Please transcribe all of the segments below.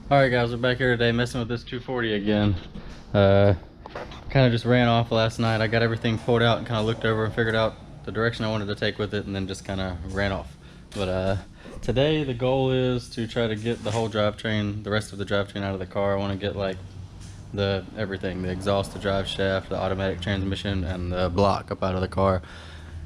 Alright guys, we're back here today messing with this 240 again. Kind of just ran off last night. I got everything pulled out and kind of looked over and figured out the direction I wanted to take with it, and then just kind of ran off. But today the goal is to try to get the whole drivetrain, the rest of the drivetrain out of the car. I want to get like everything, the exhaust, the drive shaft, the automatic transmission, and the block up out of the car.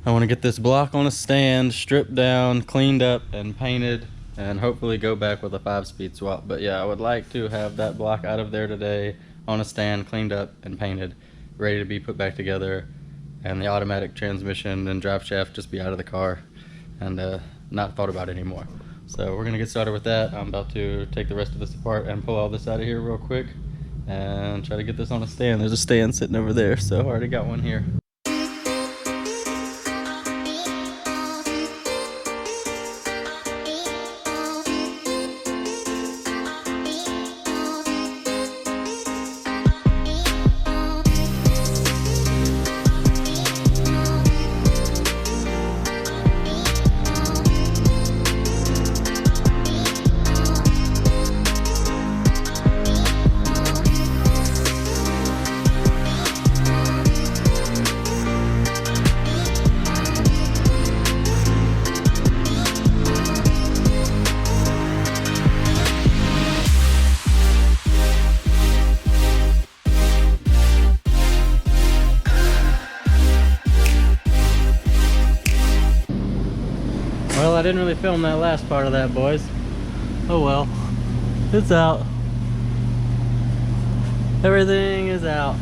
I want to get this block on a stand, stripped down, cleaned up, and painted, and hopefully go back with a 5-speed swap. But yeah, I would like to have that block out of there today on a stand, cleaned up and painted, ready to be put back together, and the automatic transmission and drive shaft just be out of the car and not thought about anymore. So we're gonna get started with that. I'm about to take the rest of this apart and pull all this out of here real quick and try to get this on a stand. There's a stand sitting over there, so I already got one here. Well, I didn't really film that last part of that, boys. Oh well, it's out. Everything is out.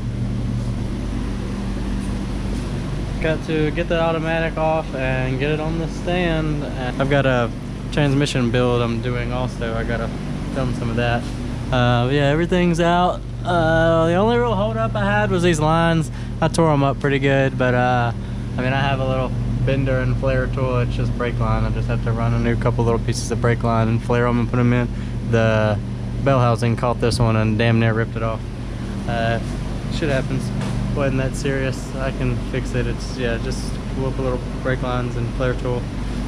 Got to get the automatic off and get it on the stand. I've got a transmission build I'm doing also. I gotta film some of that. But yeah, everything's out. The only real hold up I had was these lines. I tore them up pretty good, but I mean, I have a little bender and flare tool. It's just brake line. I just have to run a new couple little pieces of brake line and flare them and put them in. The bell housing caught this one and damn near ripped it off. Shit happens. Wasn't that serious. I can fix it. It's, yeah, just whoop a little brake lines and flare tool.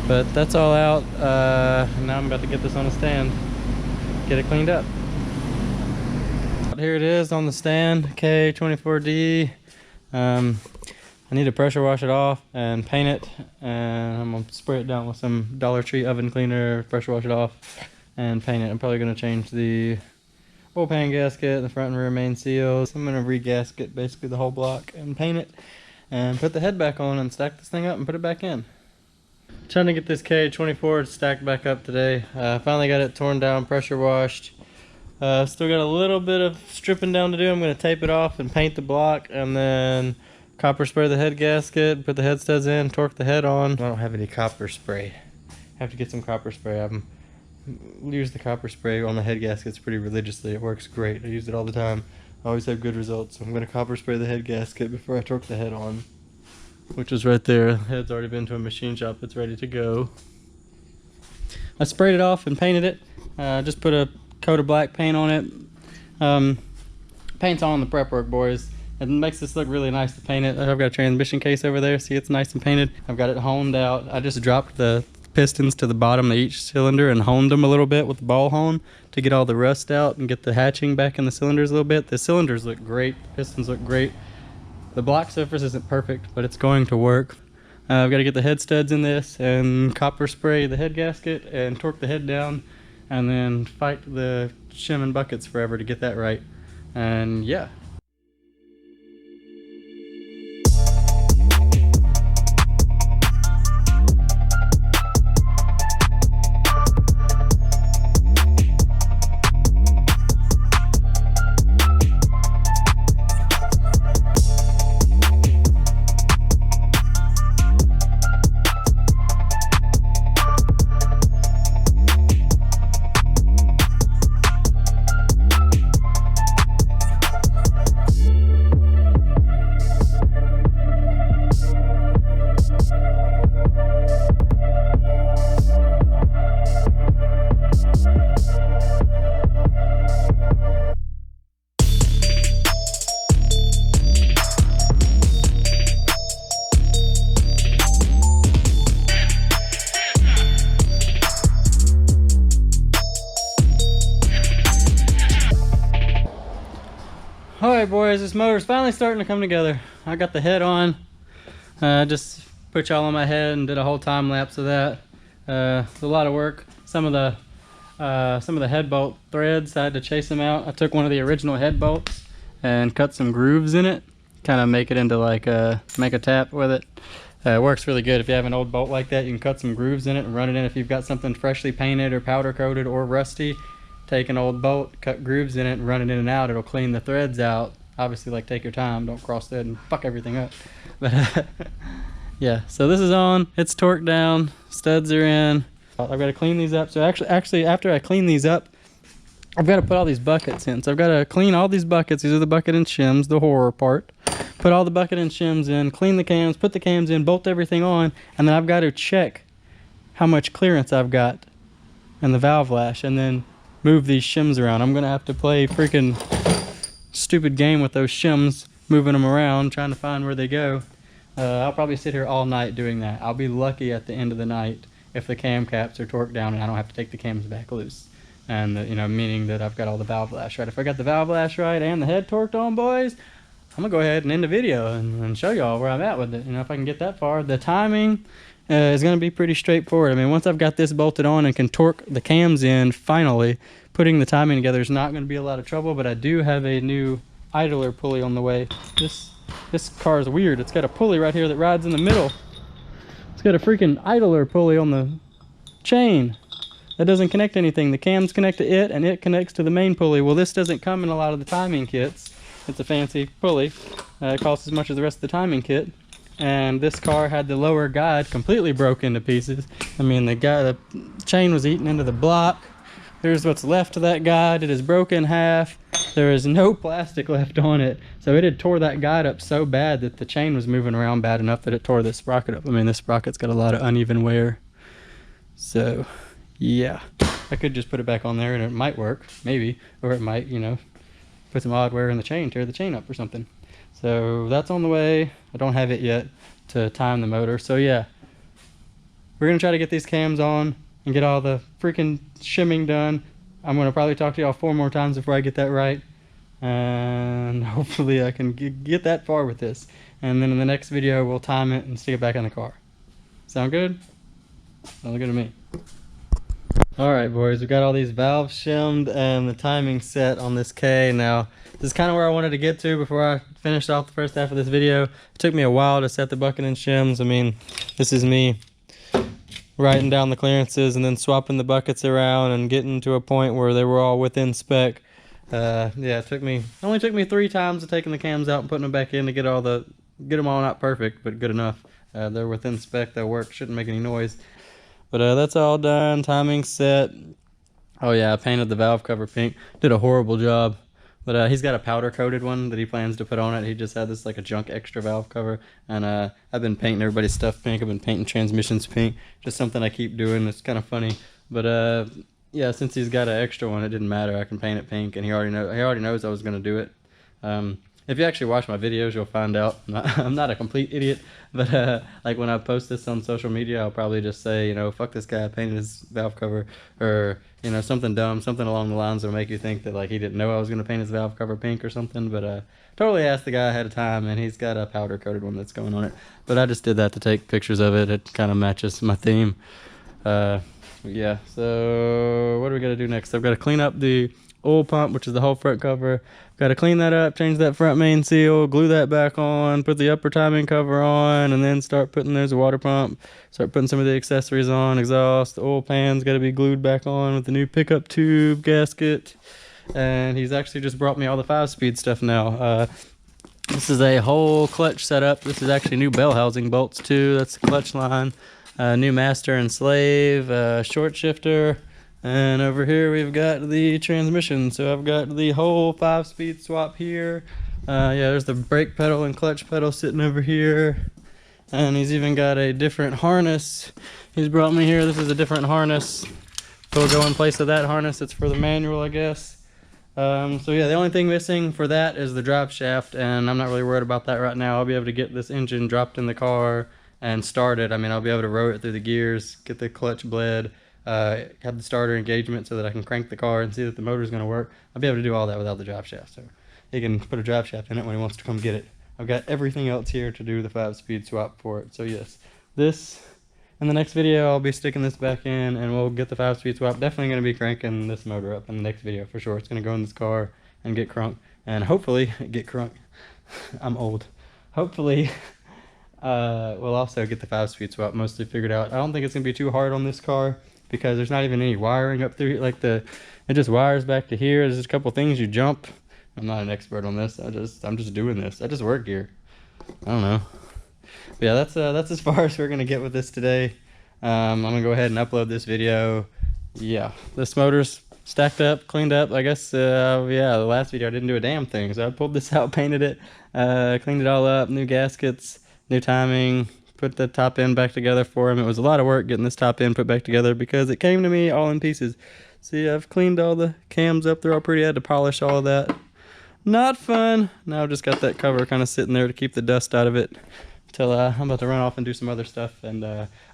But that's all out. Now I'm about to get this on a stand, get it cleaned up. Here it is on the stand, ka24. I need to pressure wash it off and paint it, and I'm gonna spray it down with some Dollar Tree oven cleaner, pressure wash it off and paint it. I'm probably gonna change the oil pan gasket, the front and rear main seals. I'm gonna re-gasket basically the whole block and paint it and put the head back on and stack this thing up and put it back in. Trying to get this ka24 stacked back up today. Finally got it torn down, pressure washed. Still got a little bit of stripping down to do. I'm gonna tape it off and paint the block, and then copper spray the head gasket, put the head studs in, torque the head on. I don't have any copper spray. Have to get some copper spray. I've used the copper spray on the head gaskets pretty religiously. It works great. I use it all the time. I always have good results. So I'm going to copper spray the head gasket before I torque the head on, which is right there. The head's already been to a machine shop. It's ready to go. I sprayed it off and painted it. Just put a coat of black paint on it. Paint's on the prep work, boys. It makes this look really nice to paint it. I've got a transmission case over there. See, it's nice and painted. I've got it honed out. I just dropped the pistons to the bottom of each cylinder and honed them a little bit with the ball hone to get all the rust out and get the hatching back in the cylinders a little bit. The cylinders look great. The pistons look great. The block surface isn't perfect, but it's going to work. I've got to get the head studs in this and copper spray the head gasket and torque the head down, and then fight the shim and buckets forever to get that right. And yeah. All right, boys, this motor's finally starting to come together. I got the head on. Just put y'all on my head and did a whole time lapse of that. It's a lot of work. Some of the head bolt threads, I had to chase them out. I took one of the original head bolts and cut some grooves in it, kind of make it into like make a tap with it. It works really good. If you have an old bolt like that, you can cut some grooves in it and run it in. If you've got something freshly painted or powder coated or rusty, take an old bolt, cut grooves in it, and run it in and out. It'll clean the threads out. Obviously, like, take your time, don't cross thread and fuck everything up. But yeah, so this is on, it's torqued down, studs are in. I've got to clean these up. So actually after I clean these up, I've got to put all these buckets in. So I've got to clean all these buckets. These are the bucket and shims, the horror part. Put all the bucket and shims in, clean the cams, put the cams in, bolt everything on, and then I've got to check how much clearance I've got in the valve lash, and then move these shims around. I'm gonna have to play a freaking stupid game with those shims, moving them around, trying to find where they go. I'll probably sit here all night doing that. I'll be lucky at the end of the night if the cam caps are torqued down and I don't have to take the cams back loose. And you know, meaning that I've got all the valve lash right. If I got the valve lash right and the head torqued on, boys, I'm gonna go ahead and end the video and show y'all where I'm at with it. You know, if I can get that far. The timing is going to be pretty straightforward. I mean, once I've got this bolted on and can torque the cams in, finally, putting the timing together is not going to be a lot of trouble, but I do have a new idler pulley on the way. This car is weird. It's got a pulley right here that rides in the middle. It's got a freaking idler pulley on the chain. That doesn't connect anything. The cams connect to it, and it connects to the main pulley. Well, this doesn't come in a lot of the timing kits. It's a fancy pulley. It costs as much as the rest of the timing kit. And this car had the lower guide completely broken to pieces. I mean, the chain was eaten into the block. Here's what's left of that guide. It is broken in half. There is no plastic left on it. So it had tore that guide up so bad that the chain was moving around bad enough that it tore this sprocket up. I mean, this sprocket's got a lot of uneven wear. So, yeah. I could just put it back on there and it might work, maybe. Or it might, you know, put some odd wear in the chain, tear the chain up or something. So that's on the way. I don't have it yet to time the motor. So yeah, we're gonna try to get these cams on and get all the freaking shimming done. I'm gonna probably talk to y'all 4 more times before I get that right. And hopefully I can get that far with this. And then in the next video, we'll time it and stick it back in the car. Sound good? Sounds good to me. All right, boys, we got all these valves shimmed and the timing set on this K. Now, this is kind of where I wanted to get to before I finished off the first half of this video. It took me a while to set the bucket and shims. I mean, this is me writing down the clearances and then swapping the buckets around and getting to a point where they were all within spec. Yeah, it only took me 3 times of taking the cams out and putting them back in to get them all not perfect, but good enough. They're within spec, they'll work, shouldn't make any noise. But that's all done, timing set. Oh yeah, I painted the valve cover pink. Did a horrible job. But he's got a powder coated one that he plans to put on it. He just had this like a junk extra valve cover. And I've been painting everybody's stuff pink. I've been painting transmissions pink. Just something I keep doing. It's kind of funny. But yeah, since he's got an extra one, it didn't matter. I can paint it pink, and he already knows I was gonna do it. If you actually watch my videos, you'll find out I'm not a complete idiot, but like when I post this on social media, I'll probably just say, you know, fuck this guy, I painted his valve cover, or, you know, something dumb, something along the lines that'll make you think that like he didn't know I was going to paint his valve cover pink or something. But totally asked the guy ahead of time, and he's got a powder coated one that's going on it. But I just did that to take pictures of it. It kind of matches my theme. Yeah, so what do we got to do next? I've got to clean up the oil pump, which is the whole front cover. Got to clean that up, change that front main seal, glue that back on, put the upper timing cover on, and then start putting, there's a water pump, start putting some of the accessories on, exhaust, the oil pan's got to be glued back on with the new pickup tube gasket. And he's actually just brought me all the 5-speed stuff now. This is a whole clutch setup. This is actually new bell housing bolts too. That's the clutch line, new master and slave, short shifter. And over here we've got the transmission. So I've got the whole 5-speed swap here. Yeah, there's the brake pedal and clutch pedal sitting over here. And he's even got a different harness he's brought me here. This is a different harness. It'll go in place of that harness. It's for the manual, I guess. So yeah, the only thing missing for that is the drive shaft, and I'm not really worried about that right now. I'll be able to get this engine dropped in the car and start it. I mean, I'll be able to row it through the gears, get the clutch bled, have the starter engagement so that I can crank the car and see that the motor's going to work. I'll be able to do all that without the drive shaft. So he can put a drive shaft in it when he wants to come get it. I've got everything else here to do the 5-speed swap for it. So yes, this, in the next video, I'll be sticking this back in and we'll get the 5-speed swap. Definitely going to be cranking this motor up in the next video for sure. It's going to go in this car and get crunk, and hopefully get crunk. I'm old. Hopefully we'll also get the 5-speed swap mostly figured out. I don't think it's going to be too hard on this car because there's not even any wiring up through, like it just wires back to here. There's just a couple things you jump. I'm not an expert on this. I'm just doing this. I just work here. I don't know. But yeah, that's as far as we're gonna get with this today. I'm gonna go ahead and upload this video. Yeah, this motor's stacked up, cleaned up. I guess yeah, the last video I didn't do a damn thing, so I pulled this out, painted it, cleaned it all up, new gaskets, new timing, put the top end back together for him. It was a lot of work getting this top end put back together because it came to me all in pieces. See, I've cleaned all the cams up. They're all pretty. I had to polish all of that. Not fun. Now I've just got that cover kind of sitting there to keep the dust out of it till I'm about to run off and do some other stuff and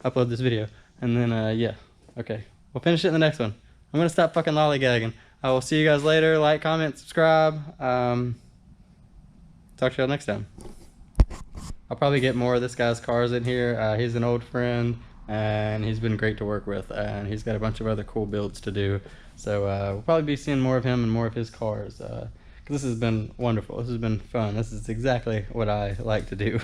upload this video. And then, yeah, okay. We'll finish it in the next one. I'm going to stop fucking lollygagging. I will see you guys later. Like, comment, subscribe. Talk to y'all next time. I'll probably get more of this guy's cars in here. He's an old friend, and he's been great to work with, and he's got a bunch of other cool builds to do. So we'll probably be seeing more of him and more of his cars. This has been wonderful. This has been fun. This is exactly what I like to do.